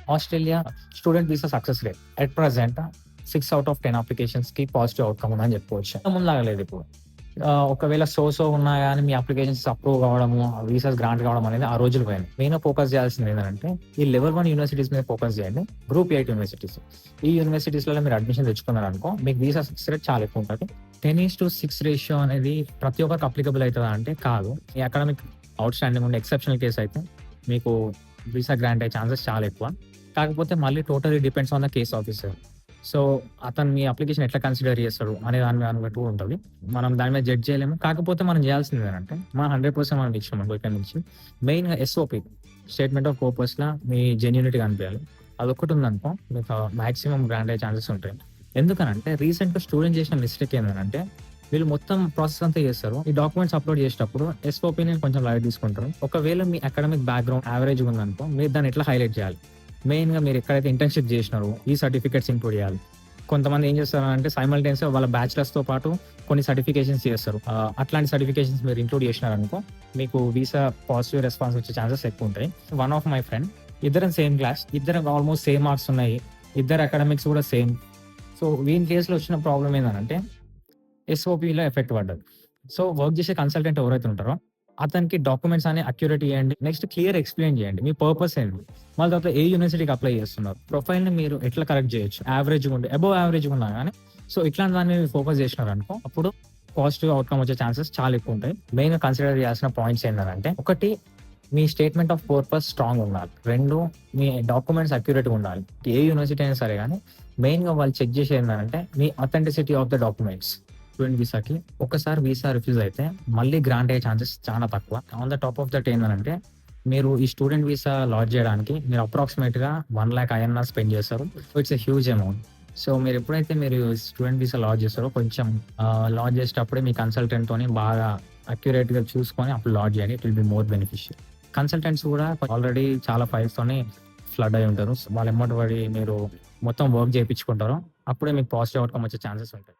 Australia student visa success rate at present 6 out of 10 అప్లికేషన్స్‌కి positive outcome ఉందని చెప్పుకోవచ్చు. ముందులాగా లేదు ఇప్పుడు. ఒకవేళ ఉన్నా గాని మీ అప్లికేషన్స్ అప్రూవ్ కావడము, వీసాస్ గ్రాంట్ కావడం అనేది ఆ రోజులు పోయినాయి. మెయిన్‌గా ఫోకస్ చేయాల్సింది ఏంటంటే ఈ లెవెల్ 1 యూనివర్సిటీస్ మీద ఫోకస్ చేయండి. Group 8 universities. ఈ యూనివర్సిటీస్‌లలో మీరు అడ్మిషన్ తెచ్చుకున్నారనుకో మీకు వీసా సక్సెస్ రేట్ చాలా ఎక్కువ ఉంటది. 10:6 రేషియో అనేది ప్రతి ఒక్కరికి అప్లికబుల్ అయితదా అంటే కాదు. ఈ అకాడమిక్ ఔట్‌స్టాండింగ్ ఉండే ఎక్సెప్షనల్ కేస్ అయితే మీకు వీసా గ్రాంట్ అయ్యే ఛాన్సెస్ చాలా ఎక్కువ. కాకపోతే మళ్ళీ totally depends on the case officer. So, అతను మీ అప్లికేషన్ ఎట్లా కన్సిడర్ చేస్తాడు అనే దాన్ని బట్టి కూడా ఉంటది. మనం దాని మీద జడ్జ్ చేయలేము. కాకపోతే మనం చేయాల్సింది ఏంటంటే, మనం 100% మనం ఇచ్చినామనుకో ఇక్కడి నుంచి మెయిన్‌గా ఎస్ఓపి స్టేట్మెంట్ ఆఫ్ పర్పస్‌లా మీ జెన్యూనిటీ కనిపియాలి. అదొక్కటి ఉందనుకో మీకు మాక్సిమం గ్రాంట్ అయ్యే ఛాన్సెస్ ఉంటాయి. ఎందుకనంటే రీసెంట్‌గా స్టూడెంట్ చేసిన మిస్టేక్ ఏందనంటే, వీళ్ళు మొత్తం ప్రాసెస్ అంతా చేస్తారు. ఈ డాక్యుమెంట్స్ అప్‌లోడ్ చేసేటప్పుడు ఎస్ఓపిని కొంచెం లైట్ తీసుకుంటారు. ఒకవేళ మీ అకాడమిక్ బ్యాక్‌గ్రౌండ్ యావరేజ్‌గా ఉందనుకో, మీరు దాన్ని ఎట్లా హైలైట్ చేయాలి? మెయిన్‌గా మీరు ఎక్కడైతే ఇంటర్న్‌షిప్ చేసినారో ఈ సర్టిఫికేట్స్ ఇంక్లూడ్ చేయాలి. కొంతమంది ఏం చేస్తారంటే సైమల్టేనియస్‌గా వాళ్ళ బ్యాచిలర్స్‌తో పాటు కొన్ని సర్టిఫికేషన్స్ చేస్తారు. అట్లాంటి సర్టిఫికేషన్స్ మీరు ఇంక్లూడ్ చేసినారనుకో మీకు వీసా పాజిటివ్ రెస్పాన్స్ వచ్చే ఛాన్సెస్ ఎక్కువుంటాయి. వన్ ఆఫ్ మై ఫ్రెండ్ ఇద్దరం సేమ్ క్లాస్. ఇద్దరం ఆల్‌మోస్ట్ సేమ్ మార్క్స్ ఉన్నాయి. ఇద్దరి అకాడమిక్స్ కూడా సేమ్. సో, వీని కేస్‌లో వచ్చిన ప్రాబ్లమ్ ఏందనంటే ఎస్ఓపిలో ఎఫెక్ట్ పడ్డది. సో, వర్క్ చేసే కన్సల్టెంట్ ఎవరైతే ఉంటారో అతనికి డాక్యుమెంట్స్ అన్ని అక్యురేట్ ఇయ్యండి. నెక్స్ట్ క్లియర్ ఎక్స్‌ప్లెయిన్ చేయండి. మీ పర్పస్ ఏంటి? మళ్ళీ తర్వాత ఏ యూనివర్సిటీకి అప్లై చేస్తున్నారు? ప్రొఫైల్‌ని మీరు ఎట్లా కరెక్ట్ చేయొచ్చు? యావరేజ్‌గా ఉండి అబోవ్ యావరేజ్‌గా ఉన్నా గాని సో, ఇట్లాంటి దాని మీద ఫోకస్ చేసినారనుకో అప్పుడు పాజిటివ్ అవుట్‌కమ్ వచ్చే ఛాన్సెస్ చాలా ఎక్కువ ఉంటాయి. మెయిన్‌గా కన్సిడర్ చేయాల్సిన పాయింట్స్ ఏంటంటే ఒకటి మీ స్టేట్మెంట్ ఆఫ్ పర్పస్ స్ట్రాంగ్ ఉండాలి. 2 మీ డాక్యుమెంట్స్ అక్యురేట్‌గా ఉండాలి. ఏ యూనివర్సిటీ అయినా సరే గాని మెయిన్‌గా వాళ్ళు చెక్ చేసేది ఏంటంటే మీ authenticity of the documents. Student వీసాకి ఒకసారి వీసా రిఫ్యూజ్ అయితే మళ్ళీ గ్రాంట్ అయ్యే ఛాన్సెస్ చాలా తక్కువ. On the top of that ఏంటంటే మీరు ఈ స్టూడెంట్ వీసా లాంచ్ చేయడానికి మీరు అప్రాక్సిమేట్‌గా 1,00,000 ఐఎన్ఆర్ స్పెండ్ చేస్తారు. So, it's a huge amount. So, మీరెప్పుడైతే మీరు స్టూడెంట్ వీసా లాంచ్ చేస్తారో కొంచెం లాంచ్ చేసేటప్పుడే మీ కన్సల్టెంట్‌తోని బాగా అక్యురేట్‌గా చూసుకొని అప్పుడు లాంచ్ చేయండి. It will be more beneficial. Consultants కూడా ఆల్రెడీ చాలా ఫైల్స్‌తోని ఫ్లడ్ అయ్యి ఉంటారు. వాళ్ళ ఎమ్మట పడి మీరు మొత్తం వర్క్ చేపించుకుంటారు. అప్పుడే మీకు పాజిటివ్ అవుట్‌కమ్ వచ్చే ఛాన్సెస్ ఉంటాయి.